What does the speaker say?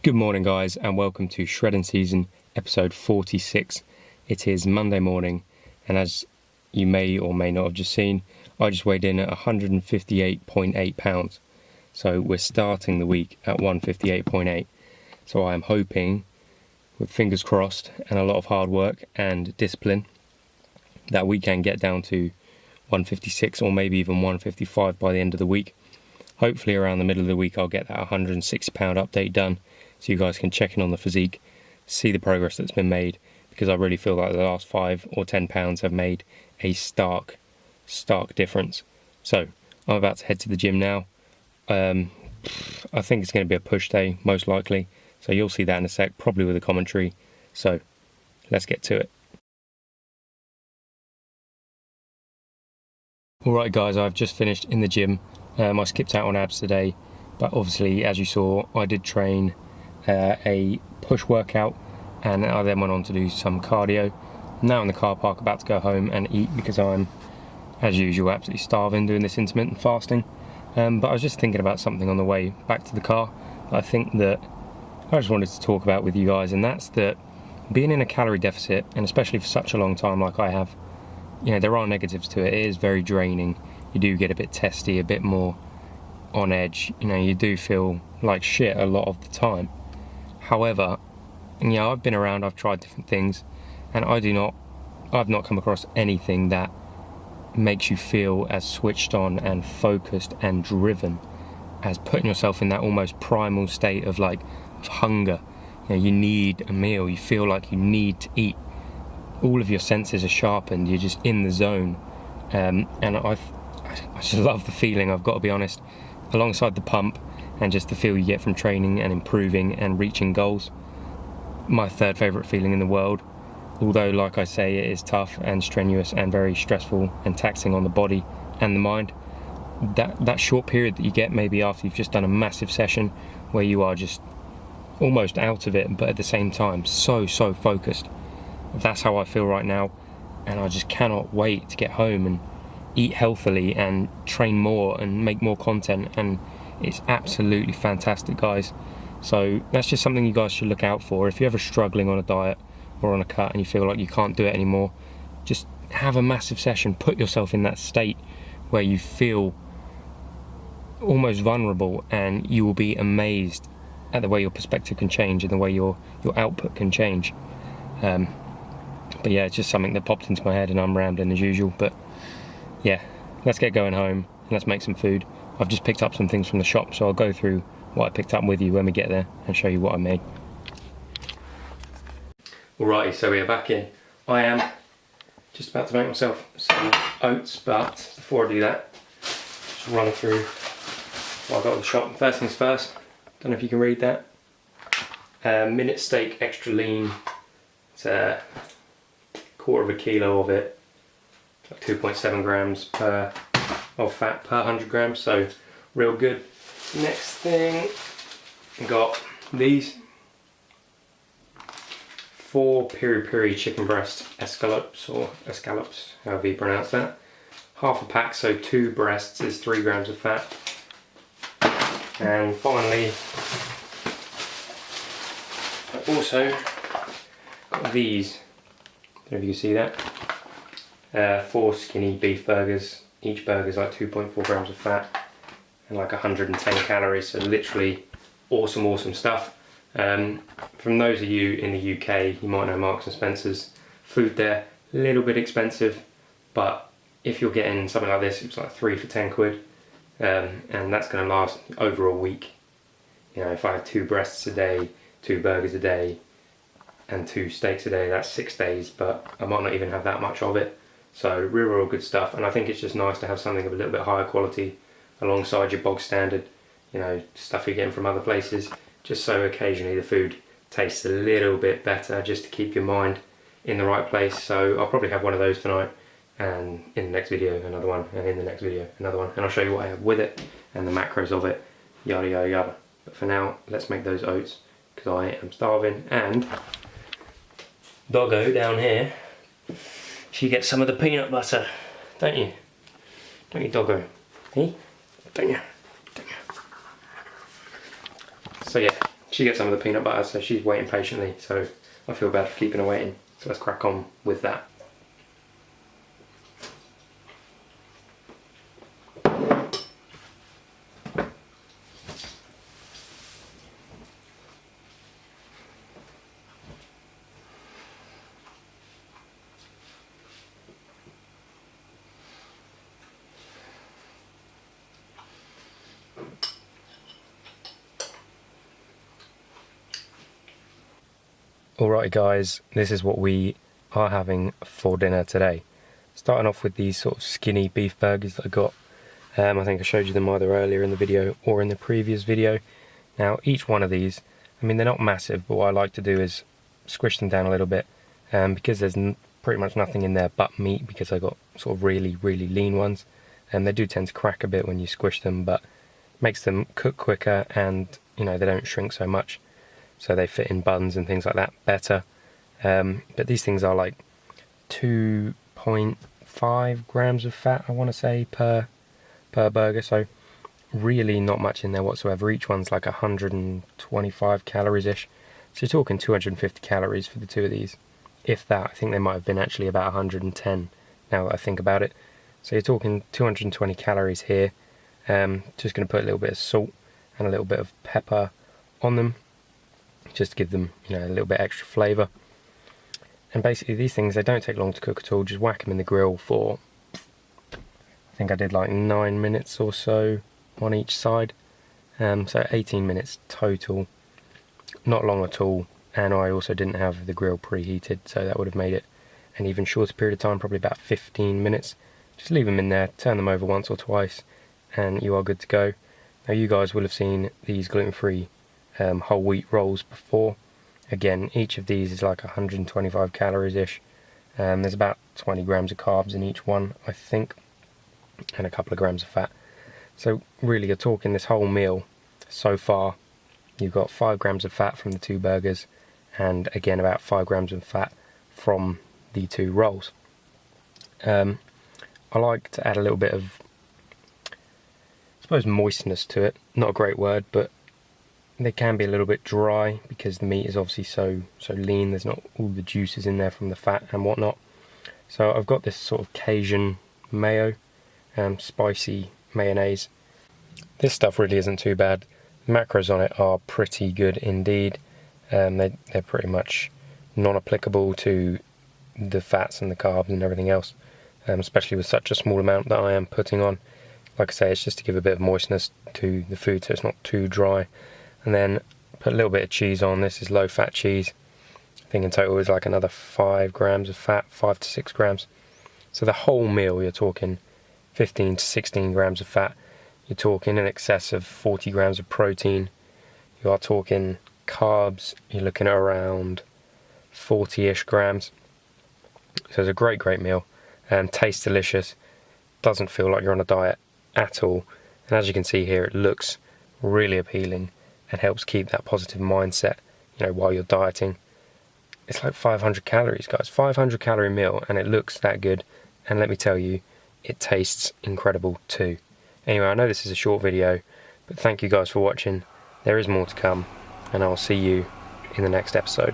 Good morning guys and welcome to Shredding Season episode 46. It is Monday morning and as you may or may not have just seen, I just weighed in at 158.8 pounds. So we're starting the week at 158.8. So I am hoping, with fingers crossed and a lot of hard work and discipline, that we can get down to 156 or maybe even 155 by the end of the week. Hopefully around the middle of the week I'll get that 160 pound update done, so you guys can check in on the physique, see the progress that's been made, because I really feel like the last 5 or 10 pounds have made a stark difference. So I'm about to head to the gym now. I think it's going to be a push day, most likely, so you'll see that in a sec, probably with a commentary. So let's get to it. Alright guys, I've just finished in the gym. I skipped out on abs today, but obviously as you saw I did train a push workout and I then went on to do some cardio. I'm now in the car park about to go home and eat because I'm, as usual, absolutely starving doing this intermittent fasting. But I was just thinking about something on the way back to the car that I think that I just wanted to talk about with you guys, and that's that being in a calorie deficit, and especially for such a long time like I have, you know, there are negatives to it. It is very draining. You do get a bit testy, a bit more on edge. You know, you do feel like shit a lot of the time. However, yeah, I've been around, I've tried different things, and I've not come across anything that makes you feel as switched on and focused and driven as putting yourself in that almost primal state of hunger. You know, you need a meal, you feel like you need to eat. All of your senses are sharpened, you're just in the zone. And I just love the feeling, I've got to be honest, alongside the pump and just the feel you get from training and improving and reaching goals. My third favourite feeling in the world, although like I say it is tough and strenuous and very stressful and taxing on the body and the mind. That short period that you get maybe after you've just done a massive session where you are just almost out of it but at the same time so focused. That's how I feel right now, and I just cannot wait to get home and eat healthily and train more and make more content, and it's absolutely fantastic, guys. So that's just something you guys should look out for. If you're ever struggling on a diet or on a cut and you feel like you can't do it anymore, just have a massive session, put yourself in that state where you feel almost vulnerable, and you will be amazed at the way your perspective can change and the way your output can change. But yeah, it's just something that popped into my head and I'm rambling as usual. But yeah, let's get going home and let's make some food. I've just picked up some things from the shop, so I'll go through what I picked up with you when we get there and show you what I made. Alrighty, so we are back in. I am just about to make myself some oats, but before I do that, just run through what I got at the shop. First things first, don't know if you can read that. Minute steak extra lean. It's a quarter of a kilo of it, like 2.7 grams of fat per 100 grams, so real good. Next thing, I got these 4 piri-piri chicken breast escalopes, however you pronounce that. Half a pack, so 2 breasts is 3 grams of fat. And finally, I also got these, I don't know if you can see that, 4 skinny beef burgers. Each burger is like 2.4 grams of fat and like 110 calories, so literally awesome stuff. From those of you in the UK, you might know Marks and Spencer's. Food there, a little bit expensive, but if you're getting something like this, it's like 3 for 10 quid, and that's going to last over a week. You know, if I had 2 breasts a day, 2 burgers a day, and 2 steaks a day, that's 6 days, but I might not even have that much of it. So real good stuff, and I think it's just nice to have something of a little bit higher quality alongside your bog standard, you know, stuff you're getting from other places, just so occasionally the food tastes a little bit better, just to keep your mind in the right place. So I'll probably have one of those tonight, and in the next video another one, and in the next video another one, and I'll show you what I have with it and the macros of it, yada yada yada. But for now, let's make those oats because I am starving, and Doggo down here, she gets some of the peanut butter, don't you? Don't you, Doggo? Hey? Don't you? So yeah, she gets some of the peanut butter, so she's waiting patiently, so I feel bad for keeping her waiting. So let's crack on with that. Alright guys, this is what we are having for dinner today. Starting off with these sort of skinny beef burgers that I got. I think I showed you them either earlier in the video or in the previous video. Now each one of these, I mean they're not massive, but what I like to do is squish them down a little bit. Because there's pretty much nothing in there but meat, because I got sort of really lean ones. And they do tend to crack a bit when you squish them, but makes them cook quicker, and you know, they don't shrink so much. So they fit in buns and things like that better. But these things are like 2.5 grams of fat, I want to say, per burger. So really not much in there whatsoever. Each one's like 125 calories-ish. So you're talking 250 calories for the two of these. If that, I think they might have been actually about 110 now that I think about it. So you're talking 220 calories here. Just going to put a little bit of salt and a little bit of pepper on them, just to give them, you know, a little bit extra flavour. And basically these things, they don't take long to cook at all. Just whack them in the grill for, I think I did like 9 minutes or so on each side. So 18 minutes total, not long at all. And I also didn't have the grill preheated, so that would have made it an even shorter period of time, probably about 15 minutes. Just leave them in there, turn them over once or twice, and you are good to go. Now you guys will have seen these gluten-free whole wheat rolls before. Again, each of these is like 125 calories-ish. There's about 20 grams of carbs in each one, I think, and a couple of grams of fat. So really you're talking this whole meal so far, you've got 5 grams of fat from the 2 burgers, and again about 5 grams of fat from the 2 rolls. I like to add a little bit of, I suppose, moistness to it. Not a great word, but they can be a little bit dry because the meat is obviously so lean. There's not all the juices in there from the fat and whatnot. So I've got this sort of Cajun mayo, spicy mayonnaise. This stuff really isn't too bad. The macros on it are pretty good indeed. They're pretty much non-applicable to the fats and the carbs and everything else, especially with such a small amount that I am putting on. Like I say, it's just to give a bit of moistness to the food so it's not too dry. And then put a little bit of cheese on. This is low-fat cheese. I think in total is like another 5 grams of fat, 5 to 6 grams. So the whole meal, you're talking 15 to 16 grams of fat. You're talking in excess of 40 grams of protein. You are talking carbs. You're looking at around 40-ish grams. So it's a great meal. Tastes delicious. Doesn't feel like you're on a diet at all. And as you can see here, it looks really appealing and helps keep that positive mindset, you know, while you're dieting. It's like 500 calories, guys. 500 calorie meal, and it looks that good. And let me tell you, it tastes incredible too. Anyway, I know this is a short video, but thank you guys for watching. There is more to come, and I'll see you in the next episode.